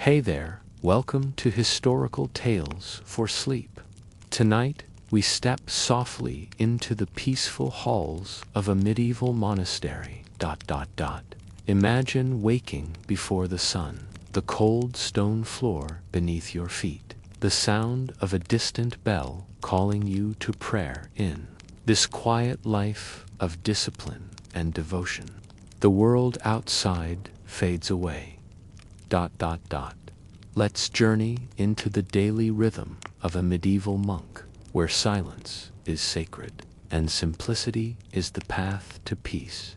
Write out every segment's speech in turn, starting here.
Hey there, welcome to Historical Tales for Sleep. Tonight, we step softly into the peaceful halls of a medieval monastery. Imagine waking before the sun, the cold stone floor beneath your feet, the sound of a distant bell calling you to prayer in this quiet life of discipline and devotion. The world outside fades away. Let's journey into the daily rhythm of a medieval monk, where silence is sacred and simplicity is the path to peace.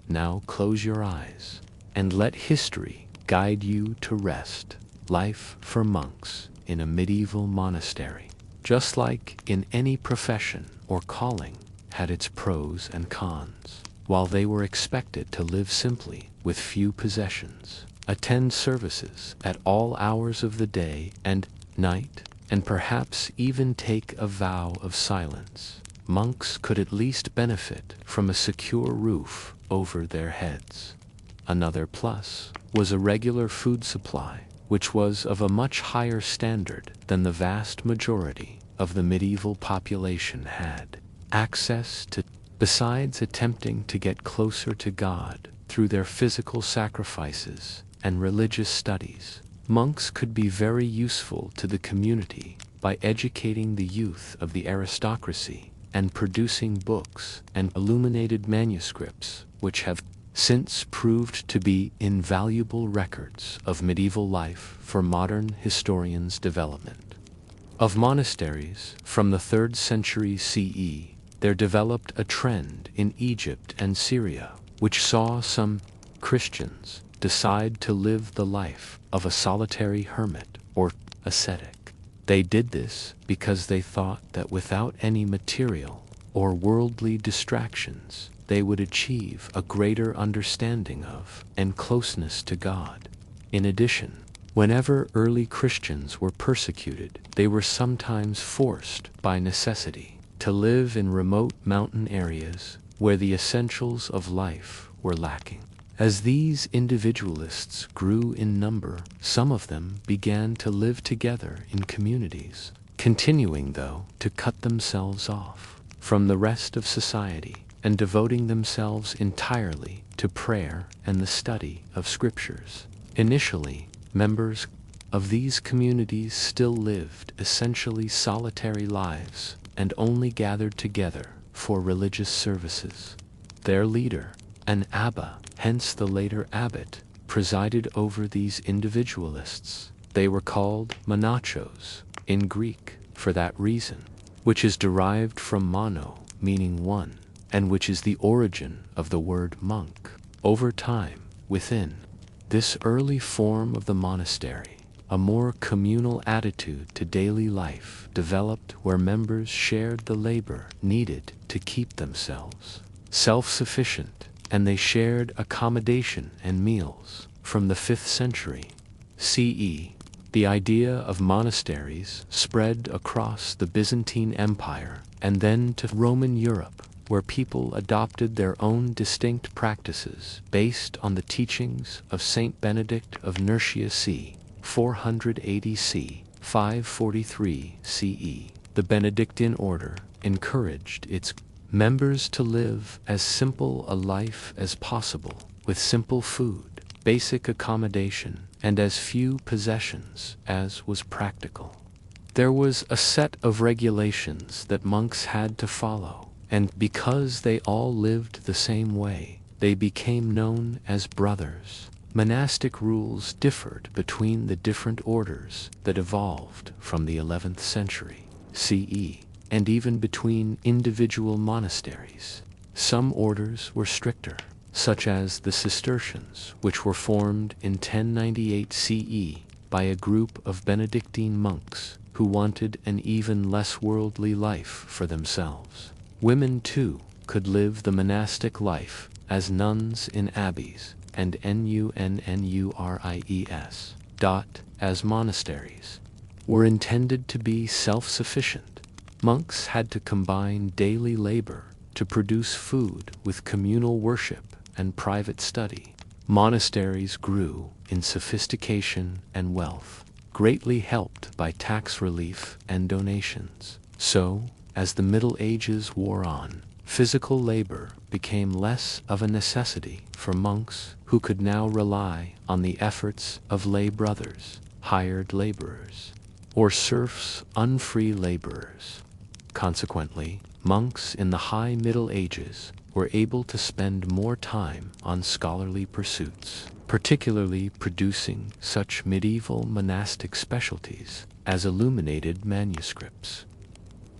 Now close your eyes and let history guide you to rest. Life for monks in a medieval monastery, just like in any profession or calling, had its pros and cons. While they were expected to live simply with few possessions, attend services at all hours of the day and night, and perhaps even take a vow of silence, monks could at least benefit from a secure roof over their heads. Another plus was a regular food supply, which was of a much higher standard than the vast majority of the medieval population had access to. Besides attempting to get closer to God through their physical sacrifices and religious studies, monks could be very useful to the community by educating the youth of the aristocracy and producing books and illuminated manuscripts, which have since proved to be invaluable records of medieval life for modern historians' development. Of monasteries from the 3rd century CE, there developed a trend in Egypt and Syria, which saw some Christians decide to live the life of a solitary hermit or ascetic. They did this because they thought that without any material or worldly distractions, they would achieve a greater understanding of and closeness to God. In addition, whenever early Christians were persecuted, they were sometimes forced by necessity to live in remote mountain areas where the essentials of life were lacking. As these individualists grew in number, some of them began to live together in communities, continuing, though, to cut themselves off from the rest of society and devoting themselves entirely to prayer and the study of scriptures. Initially, members of these communities still lived essentially solitary lives and only gathered together for religious services. Their leader, an abba, hence the later abbot, presided over these individualists. They were called monachos in Greek for that reason, which is derived from mono, meaning one, and which is the origin of the word monk. Over time, within this early form of the monastery, a more communal attitude to daily life developed, where members shared the labor needed to keep themselves self-sufficient, and they shared accommodation and meals. From the 5th century CE, the idea of monasteries spread across the Byzantine Empire and then to Roman Europe, where people adopted their own distinct practices based on the teachings of Saint Benedict of Nursia c. 480 c. 543 CE. The Benedictine order encouraged its members to live as simple a life as possible, with simple food, basic accommodation, and as few possessions as was practical. There was a set of regulations that monks had to follow, and because they all lived the same way, they became known as brothers. Monastic rules differed between the different orders that evolved from the 11th century CE, and even between individual monasteries. Some orders were stricter, such as the Cistercians, which were formed in 1098 CE by a group of Benedictine monks who wanted an even less worldly life for themselves. Women, too, could live the monastic life as nuns in abbeys, and nuns. As monasteries were intended to be self-sufficient. Monks had to combine daily labor to produce food with communal worship and private study. Monasteries grew in sophistication and wealth, greatly helped by tax relief and donations. So, as the Middle Ages wore on, physical labor became less of a necessity for monks who could now rely on the efforts of lay brothers, hired laborers, or serfs, unfree laborers. Consequently, monks in the High Middle Ages were able to spend more time on scholarly pursuits, particularly producing such medieval monastic specialties as illuminated manuscripts.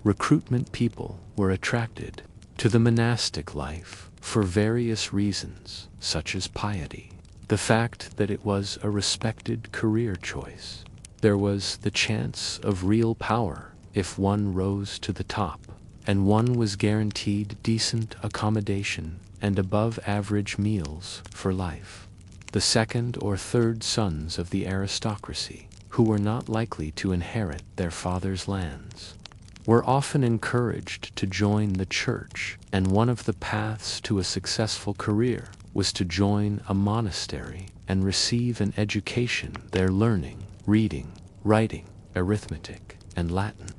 Recruitment people were attracted to the monastic life for various reasons, such as piety, the fact that it was a respected career choice. There was the chance of real power if one rose to the top, and one was guaranteed decent accommodation and above-average meals for life. The second or third sons of the aristocracy, who were not likely to inherit their father's lands, were often encouraged to join the church, and one of the paths to a successful career was to join a monastery and receive an education there, learning, reading, writing, arithmetic, and Latin.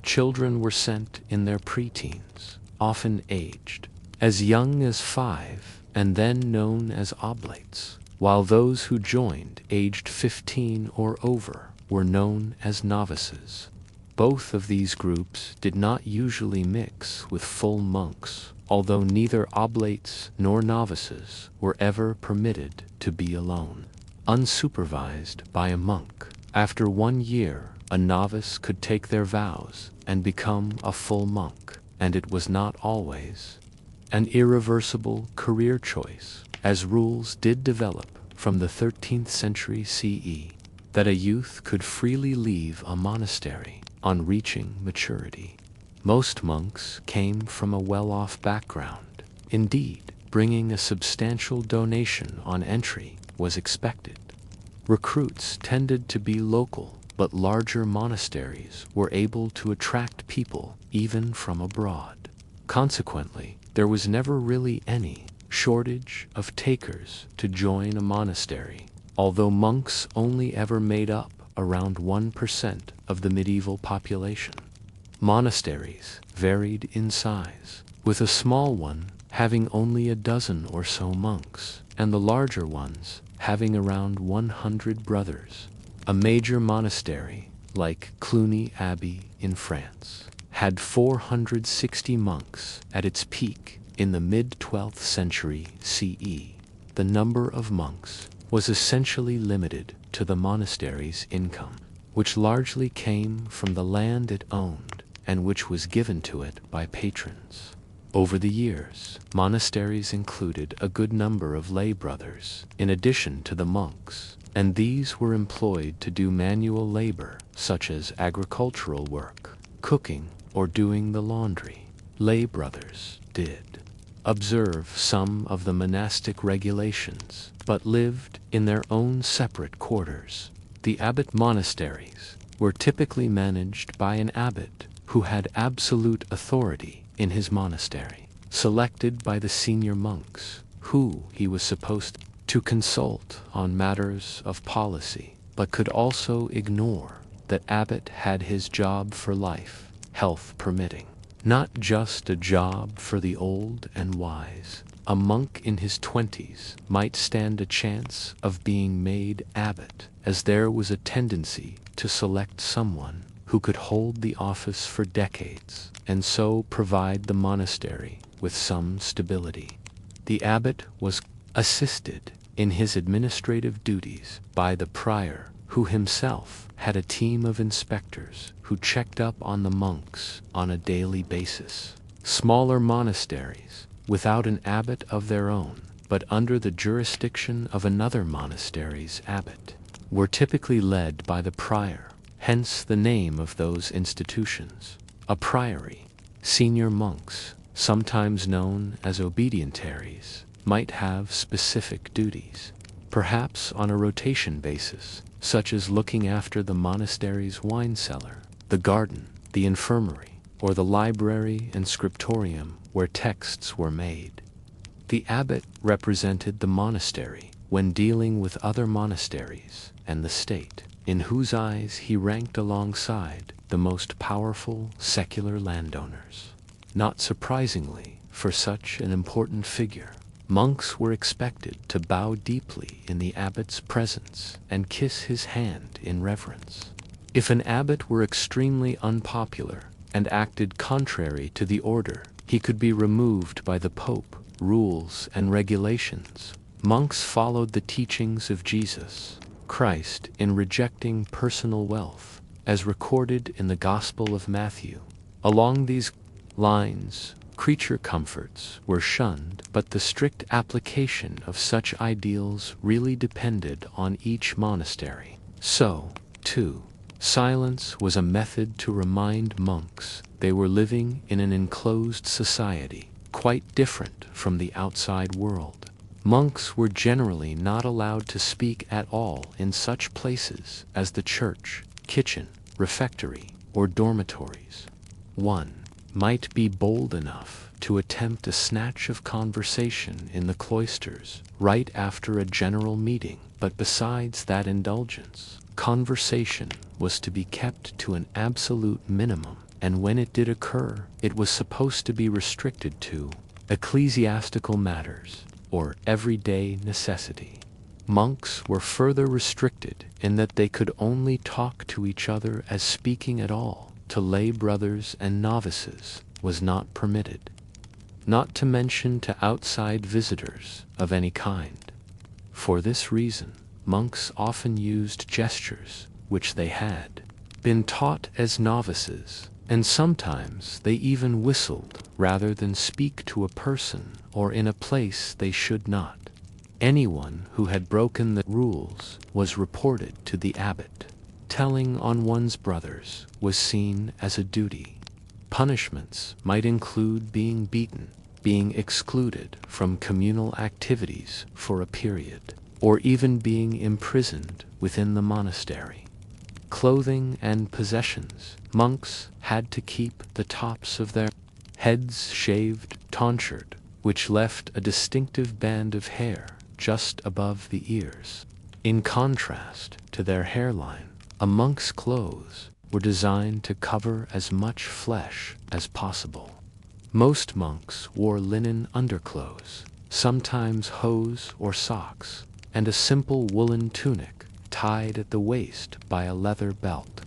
Children were sent in their preteens, often aged as young as 5, and then known as oblates, while those who joined aged 15 or over were known as novices. Both of these groups did not usually mix with full monks, although neither oblates nor novices were ever permitted to be alone. Unsupervised by a monk, after 1 year, a novice could take their vows and become a full monk, and it was not always an irreversible career choice, as rules did develop from the 13th century CE that a youth could freely leave a monastery on reaching maturity. Most monks came from a well-off background. Indeed, bringing a substantial donation on entry was expected. Recruits tended to be local, but larger monasteries were able to attract people even from abroad. Consequently, there was never really any shortage of takers to join a monastery, although monks only ever made up around 1% of the medieval population. Monasteries varied in size, with a small one having only a dozen or so monks, and the larger ones having around 100 brothers. A major monastery, like Cluny Abbey in France, had 460 monks at its peak in the mid-12th century CE. The number of monks was essentially limited to the monastery's income, which largely came from the land it owned and which was given to it by patrons. Over the years, monasteries included a good number of lay brothers, in addition to the monks, and these were employed to do manual labor, such as agricultural work, cooking, or doing the laundry. Lay brothers did observe some of the monastic regulations, but lived in their own separate quarters. The abbot monasteries were typically managed by an abbot who had absolute authority in his monastery, selected by the senior monks, who he was supposed to consult on matters of policy, but could also ignore. That abbot had his job for life, health permitting. Not just a job for the old and wise. A monk in his 20s might stand a chance of being made abbot, as there was a tendency to select someone who could hold the office for decades, and so provide the monastery with some stability. The abbot was assisted in his administrative duties by the prior, who himself had a team of inspectors who checked up on the monks on a daily basis. Smaller monasteries, without an abbot of their own, but under the jurisdiction of another monastery's abbot, were typically led by the prior, hence the name of those institutions, a priory. Senior monks, sometimes known as obedientaries, might have specific duties, perhaps on a rotation basis, such as looking after the monastery's wine cellar, the garden, the infirmary, or the library and scriptorium where texts were made. The abbot represented the monastery when dealing with other monasteries and the state, in whose eyes he ranked alongside the most powerful secular landowners. Not surprisingly, for such an important figure, monks were expected to bow deeply in the abbot's presence and kiss his hand in reverence. If an abbot were extremely unpopular and acted contrary to the order, he could be removed by the Pope. Rules and regulations. Monks followed the teachings of Jesus Christ in rejecting personal wealth, as recorded in the Gospel of Matthew. Along these lines, creature comforts were shunned, but the strict application of such ideals really depended on each monastery. So, too, silence was a method to remind monks they were living in an enclosed society, quite different from the outside world. Monks were generally not allowed to speak at all in such places as the church, kitchen, refectory, or dormitories. One might be bold enough to attempt a snatch of conversation in the cloisters right after a general meeting, but besides that indulgence, conversation was to be kept to an absolute minimum, and when it did occur, it was supposed to be restricted to ecclesiastical matters or everyday necessity. Monks were further restricted in that they could only talk to each other as speaking at all to lay brothers and novices was not permitted, not to mention to outside visitors of any kind. For this reason, monks often used gestures which they had been taught as novices, and sometimes they even whistled rather than speak to a person or in a place they should not. Anyone who had broken the rules was reported to the abbot. Telling on one's brothers was seen as a duty. Punishments might include being beaten, being excluded from communal activities for a period, or even being imprisoned within the monastery. Clothing and possessions. Monks had to keep the tops of their heads shaved, tonsured, which left a distinctive band of hair just above the ears. In contrast to their hairline, a monk's clothes were designed to cover as much flesh as possible. Most monks wore linen underclothes, sometimes hose or socks, and a simple woolen tunic tied at the waist by a leather belt.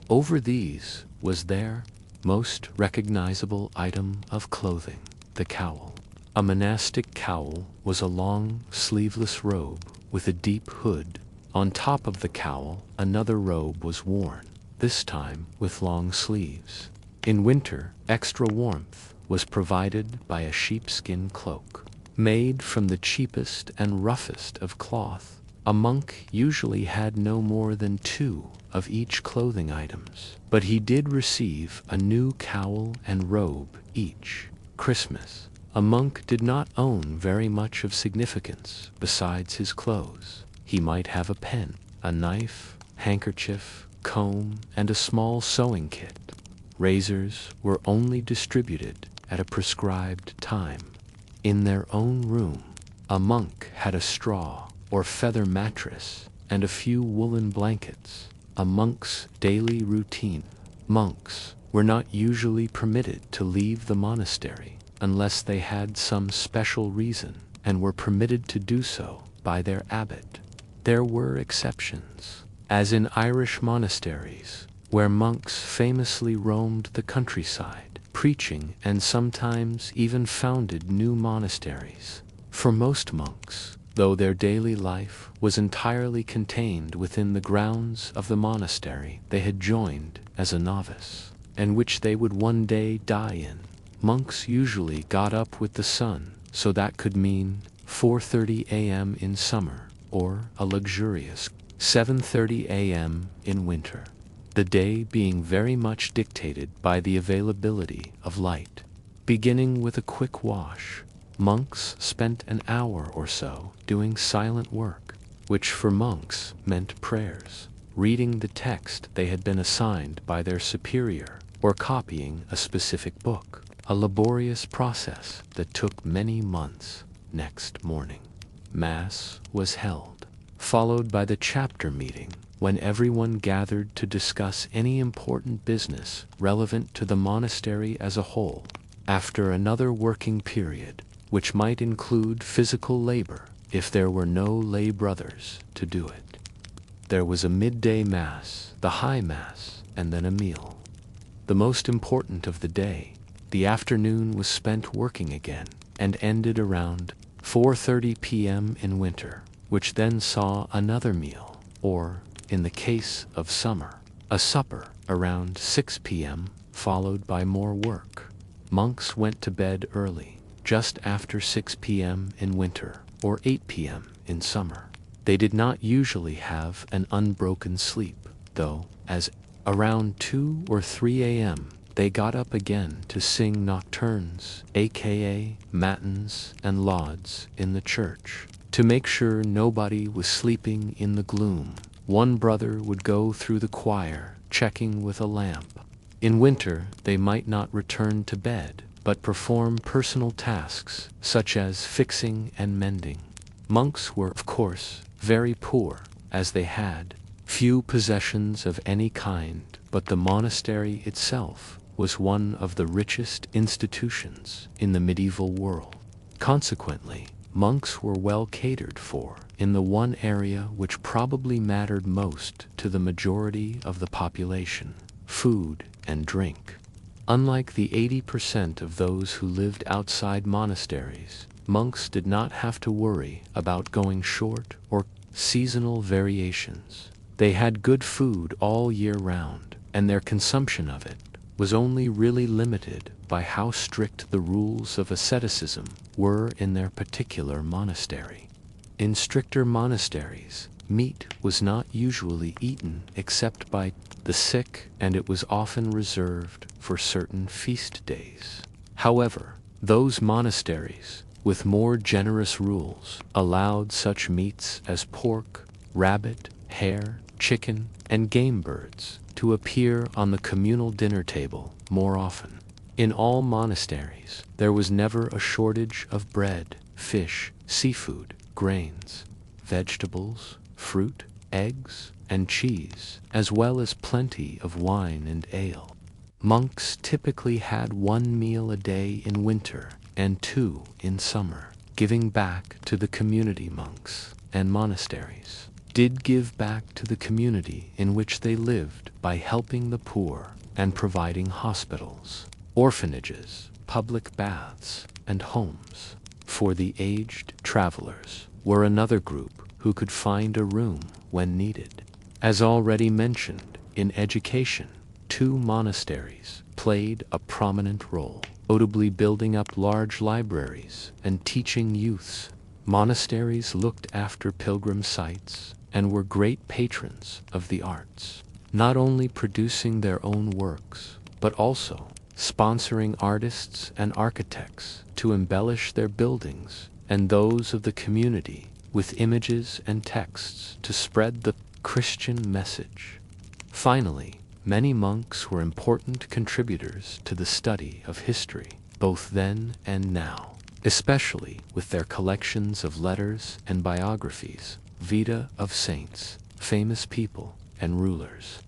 Over these was their most recognizable item of clothing, the cowl. A monastic cowl was a long, sleeveless robe with a deep hood. On top of the cowl, another robe was worn, this time with long sleeves. In winter, extra warmth was provided by a sheepskin cloak. Made from the cheapest and roughest of cloth, a monk usually had no more than 2 of each clothing items, but he did receive a new cowl and robe each Christmas. A monk did not own very much of significance besides his clothes. He might have a pen, a knife, handkerchief, comb, and a small sewing kit. Razors were only distributed at a prescribed time. In their own room, a monk had a straw or feather mattress and a few woolen blankets. A monk's daily routine. Monks were not usually permitted to leave the monastery unless they had some special reason and were permitted to do so by their abbot. There were exceptions, as in Irish monasteries, where monks famously roamed the countryside, preaching and sometimes even founded new monasteries. For most monks, though their daily life was entirely contained within the grounds of the monastery they had joined as a novice, and which they would one day die in, monks usually got up with the sun, so that could mean 4:30 a.m. in summer, or a luxurious 7:30 a.m. in winter, the day being very much dictated by the availability of light. Beginning with a quick wash, monks spent an hour or so doing silent work, which for monks meant prayers, reading the text they had been assigned by their superior, or copying a specific book, a laborious process that took many months. Next morning, Mass was held, followed by the chapter meeting, when everyone gathered to discuss any important business relevant to the monastery as a whole. After another working period, which might include physical labor if there were no lay brothers to do it, there was a midday mass, the high mass, and then a meal. The most important of the day, the afternoon was spent working again and ended around 4:30 p.m. in winter, which then saw another meal, or, in the case of summer, a supper around 6 p.m., followed by more work. Monks went to bed early, just after 6 p.m. in winter, or 8 p.m. in summer. They did not usually have an unbroken sleep, though, as around 2 or 3 a.m., they got up again to sing nocturnes, aka matins and lauds, in the church. To make sure nobody was sleeping in the gloom, one brother would go through the choir, checking with a lamp. In winter, they might not return to bed, but perform personal tasks, such as fixing and mending. Monks were, of course, very poor, as they had few possessions of any kind, but the monastery itself was one of the richest institutions in the medieval world. Consequently, monks were well catered for in the one area which probably mattered most to the majority of the population: food and drink. Unlike the 80% of those who lived outside monasteries, monks did not have to worry about going short or seasonal variations. They had good food all year round, and their consumption of it was only really limited by how strict the rules of asceticism were in their particular monastery. In stricter monasteries, meat was not usually eaten except by the sick, and it was often reserved for certain feast days. However, those monasteries with more generous rules allowed such meats as pork, rabbit, hare, chicken, and game birds to appear on the communal dinner table more often. In all monasteries, there was never a shortage of bread, fish, seafood, grains, vegetables, fruit, eggs, and cheese, as well as plenty of wine and ale. Monks typically had 1 meal a day in winter and 2 in summer. Giving back to the community, monks and monasteries did give back to the community in which they lived by helping the poor and providing hospitals, orphanages, public baths, and homes. For the aged, travelers were another group who could find a room when needed. As already mentioned, in education, 2 monasteries played a prominent role, notably building up large libraries and teaching youths. Monasteries looked after pilgrim sites and were great patrons of the arts, not only producing their own works, but also sponsoring artists and architects to embellish their buildings and those of the community with images and texts to spread the Christian message. Finally, many monks were important contributors to the study of history, both then and now, especially with their collections of letters and biographies, vita of saints, famous people, and rulers.